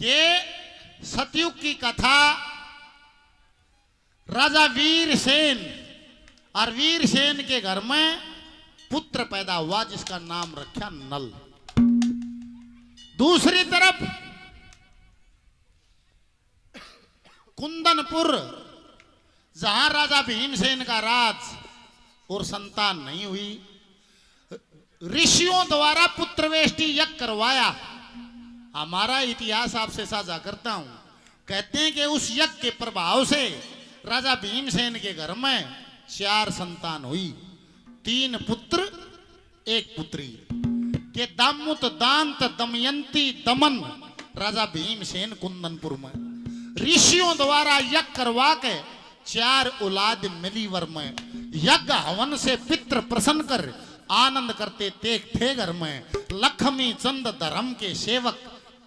कि सतयुग की कथा राजा वीरसेन और वीरसेन के घर में पुत्र पैदा हुआ जिसका नाम रखा नल। दूसरी तरफ कुंदनपुर जहां राजा भीमसेन का राज और संतान नहीं हुई, ऋषियों द्वारा पुत्रवेष्टि यज्ञ करवाया। हमारा इतिहास आपसे साझा करता हूं। कहते हैं कि उस यज्ञ के प्रभाव से राजा भीमसेन के घर में 4 संतान हुई, 3 पुत्र 1 पुत्री। के दामुत दांत दमयंती दमन राजा भीमसेन कुंदनपुर में ऋषियों द्वारा यज्ञ करवा के 4 औलाद मिली वर में यज्ञ हवन से पितृ प्रसन्न कर आनंद करते थे घर में। लक्ष्मी चंद धर्म के सेवक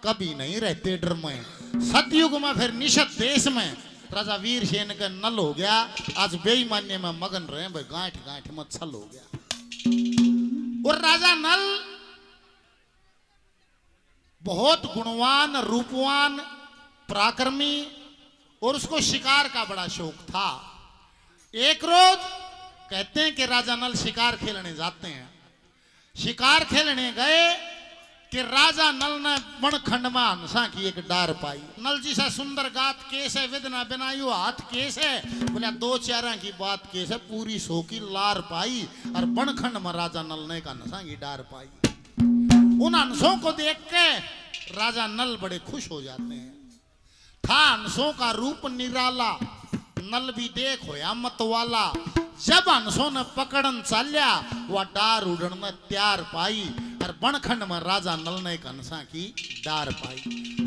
कभी नहीं रहते डर में। सतयुग में फिर निषद देश में राजा वीरसेन का नल हो गया। आज बेईमानी में मगन रहे भाई, गांठ गांठ में छल हो गया। और राजा नल बहुत गुणवान, रूपवान, पराक्रमी और उसको शिकार का बड़ा शौक था। एक रोज कहते हैं कि राजा नल शिकार खेलने जाते हैं। शिकार खेलने गए कि राजा नल ने बनखंड में हंसा की एक डार पाई। नल जी सा सुंदर गात केस है, विद ना बनायु हाथ केस है। बोला 2 चारा की बात केस है, पूरी 100 की लार पाई। और बनखंड में राजा नल ने का हंसा की डार पाई। उन हंसों को देख के राजा नल बड़े खुश हो जाते हैं। था हंसों का रूप निराला, नल भी देख होया मत वाला। जब हंसों ने पकड़न चाल्या वह डार उड़न में त्यार पाई। और बनखंड में राजा नल ने एक हंसा की डार पाई।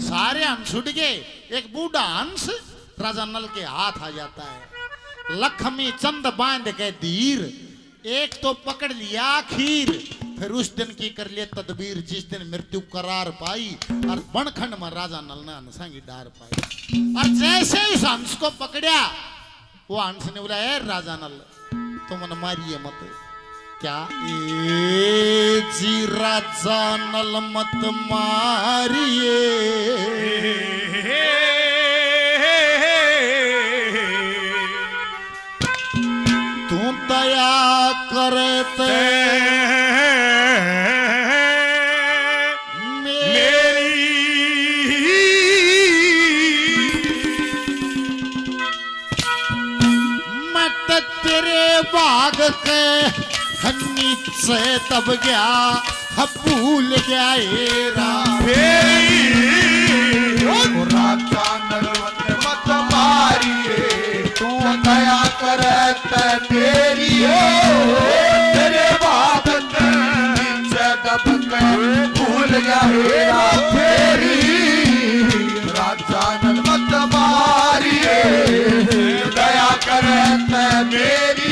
सारे हंस उड़ गए। एक बूढ़ा हंस राजा नल के हाथ आ जाता है। लक्ष्मी चंद बांध के धीर, एक तो पकड़ लिया खीर। फिर उस दिन की कर लिए तदबीर जिस दिन मृत्यु करार पाई। और बनखंड में राजा नल ने हंसा की डार पाई। और जैसे उस हंस को पकड़ा वो हंस ने बोला, ए राजा नल तुम न मारिए मत। क्या ए जी राजा नल मत मारिए, तू दया करते भाग के नीचे तब गया भूल गया राजा नल मत मारिए, तू दया करते तेरी तेरे भाग के नीचे दब के भूल गया तेरी। राजा नल मत मारिए, दया करते मेरी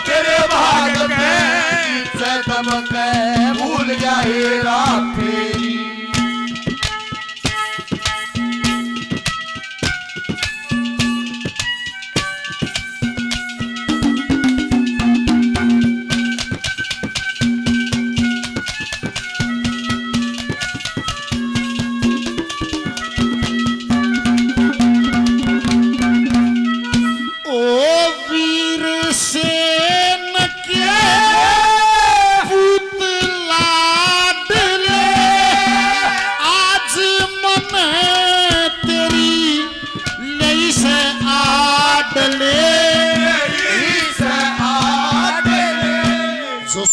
तेरे भाग में से दब के भूल जाए रात तेरी।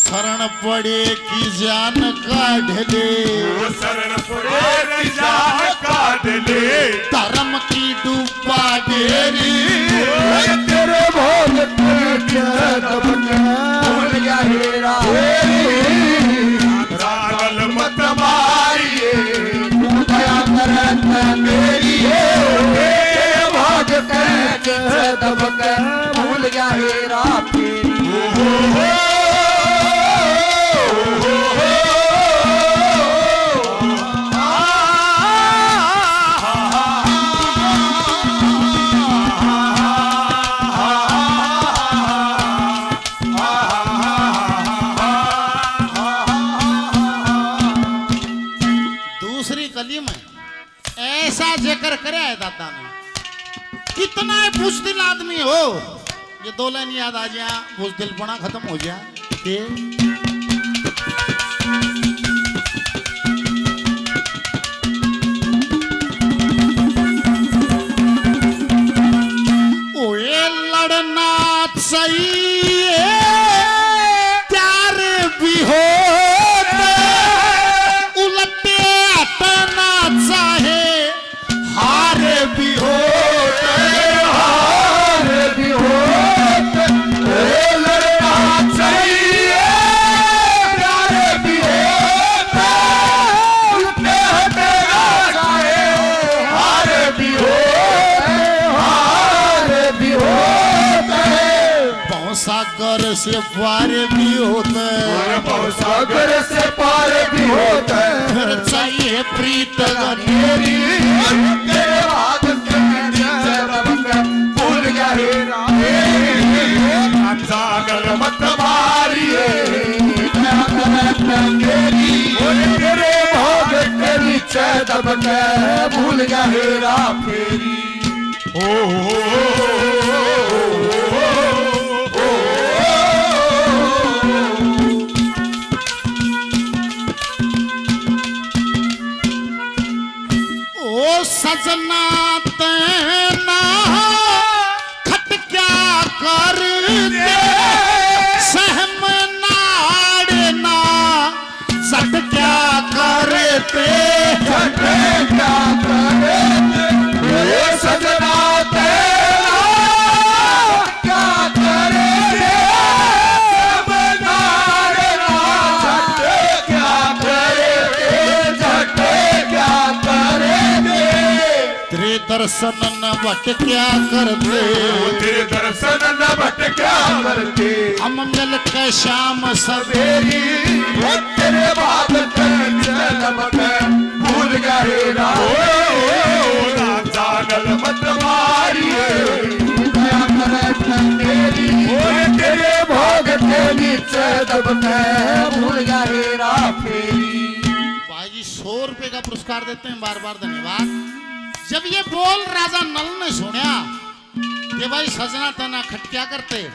शरण पड़े की जान काढ़ ले, शरण पड़े की जान काढ़ ले। धर्म की डूबा डेरी तेरे भोल भूल गया हेरा। राजा मत मारिए, तू दया करते मेरी तेरे भाग के दब के भूल गया हेरा तेरी। ऐसा जिक्र करे है दादा ने, कितना बुजदिल आदमी हो। ये दो लाइन याद आ जाए, बुजदिलपना खत्म हो जाए। ओए लड़ना चाहिए प्यार भी हो, उलटे हटना चाहे हार भी हो। हार भी हो लड़ना चाहिए प्यार भी हो, उलटे हटना चाहे हार भी हो, हार भी होता है। सागर से पार भी होता है, सागर से पार भी होता है। फिर चाहिए प्रीत तेरी तेरे हाथ के नीचे रब के भूल गया हेरा, सागर मत मारिए तेरी तेरे भाग के नीचे दब के भूल गया हेरा फेरी। ओ सजना तेना खट क्या कर दे, सहम नाड़ना सट क्या करते, झटे क्या करे ये सजना तेरा क्या करे बनारना, झटे क्या करे झटे क्या करे तेरे दर्शन न बट क्या करते, तेरे दर्शन न बट क्या करते। हम मिल के शाम सवेरी सवेरी तेरे बाद भूल गया हेरा, सागर मत मारिए दया करे तेरी तेरे भोग के नीचे दब के भूल गया हेरा फेरी। भाई जी 100 रुपए का पुरस्कार देते हैं, बार बार धन्यवाद। जब ये बोल राजा नल ने सुना कि भाई सजना तना खटक्या करते,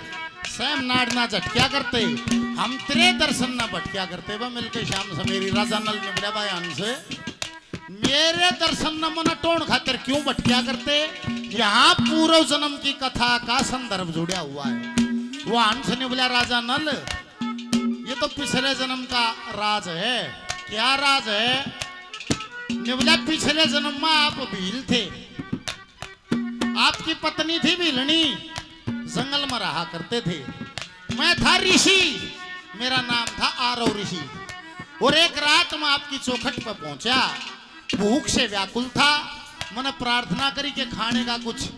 सैम नाड़ना झटक्या करते, हम तेरे दर्शन ना भटक्या करते, वह मिलके शाम सवेरी। राजा नल ने बोला भाई हमसे मेरे दर्शन न मन टोण खातिर क्यों भटक्या करते, यहाँ पूर्व जन्म की कथा का संदर्भ जुड़ा हुआ है। वो हंस ने बोला राजा नल ये तो पिछले जन्म का राज है। क्या राज है? ने बोला पिछले जन्म में आप भील थे, आपकी पत्नी थी भीलनी, जंगल में रहा करते थे। मैं था ऋषि, मेरा नाम था आरव ऋषि, और एक रात में आपकी चौखट पर पहुंचा, भूख से व्याकुल था, मैंने प्रार्थना करी कि खाने का कुछ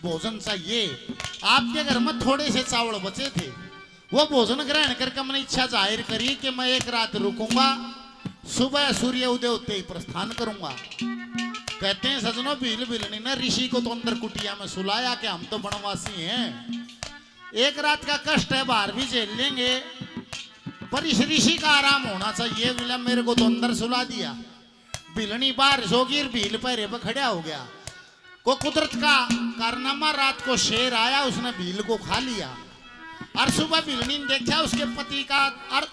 भोजन चाहिए। आपके घर में थोड़े से चावल बचे थे, वो भोजन ग्रहण करके मैंने इच्छा जाहिर करी कि मैं एक रात रुकूंगा, सुबह सूर्य उदय होते ही प्रस्थान करूंगा। कहते हैं सजनों भील भीलनी ने ऋषि को तो अंदर कुटिया में सुलाया कि हम तो वनवासी हैं, एक रात का कष्ट है, बाहर भी झेल लेंगे, पर इस ऋषि का आराम होना चाहिए। बोला मेरे को तो अंदर सुला दिया, भीलनी बाहर सोगी, भील पैरे पर खड़ा हो गया। को कुदरत का कारनामा, रात को शेर आया, उसने भील को खा लिया, और सुबह भीलनी ने देखा उसके पति का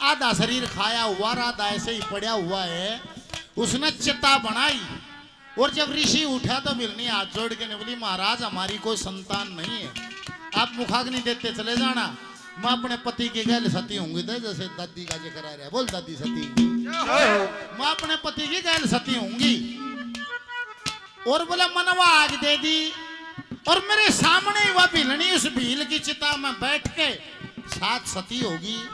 आधा शरीर खाया हुआ, आधा ऐसे ही पड़ा हुआ है। उसने चिता बनाई, और जब ऋषि उठा तो भीलनी हाथ जोड़ के ने बोली महाराज हमारी कोई संतान नहीं है, आप मुखाग्नि देते चले जाना, मैं अपने पति की गैल सती होंगी। तो जैसे दादी का जिक्र आ रहा है, बोल दादी सती, मैं अपने पति की गैल सती होंगी। और बोला मनवा आग दे दी, और मेरे सामने ही वह भीलनी उस भील की चिता में बैठ के साथ सती होगी।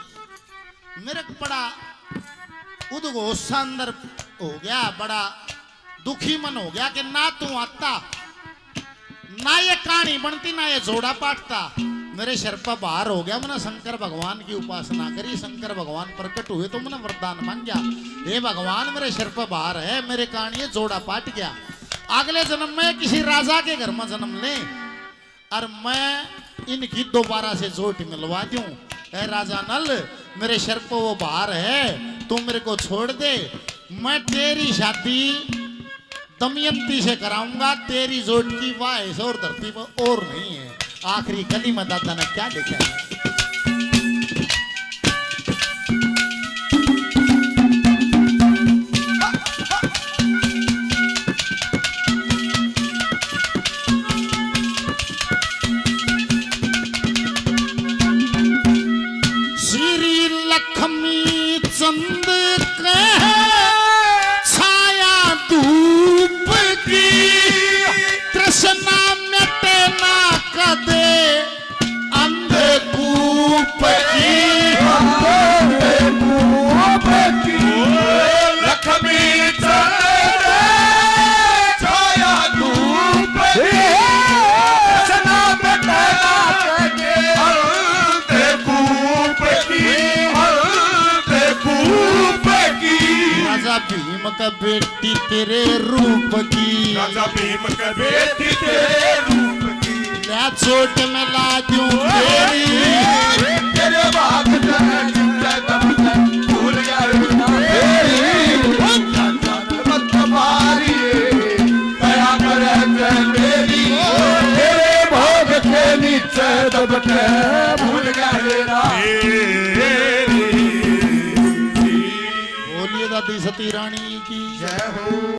मेरे को बड़ा उद्घोष अंदर हो गया, बड़ा दुखी मन हो गया कि ना तू आता, ना ये कहानी बनती, ना ये जोड़ा पाटता। मेरे सिर पर बाहर हो गया, मैंने शंकर भगवान की उपासना करी, शंकर भगवान प्रकट हुए तो मैंने वरदान मांगा, हे भगवान मेरे सिर पर बाहर है, मेरे कहानी ये जोड़ा पाट गया, अगले जन्म में किसी राजा के घर में जन्म ले, और मैं इनकी दोबारा से जोट मिलवा दूं। ए राजा नल मेरे सिर पर वो बाहर है, तू मेरे को छोड़ दे, मैं तेरी शादी दमयंती से कराऊंगा तेरी जोट की वाइस और धरती पर और नहीं है। आखिरी कली में दादा ने क्या लिखा है? श्री लक्ष्मी चंद कह छाया धूप की तृष्णा मिटे ना कदे अंधकूप की। लक्ष्मी चंद छाया धूप सना बेटा के अंधकूप की अंधकूप की। राजा भीम का बेटी तेरे रूप की राजा भीम का बेटी तेरे रूप की। मैं चोट में लाजूं तेरी तेरे बाप भूल तुम्हारी दया करे मेरी तेरे भोग के नीचे दबके भूल गए बोलिए दादी सती रानी की जय हो।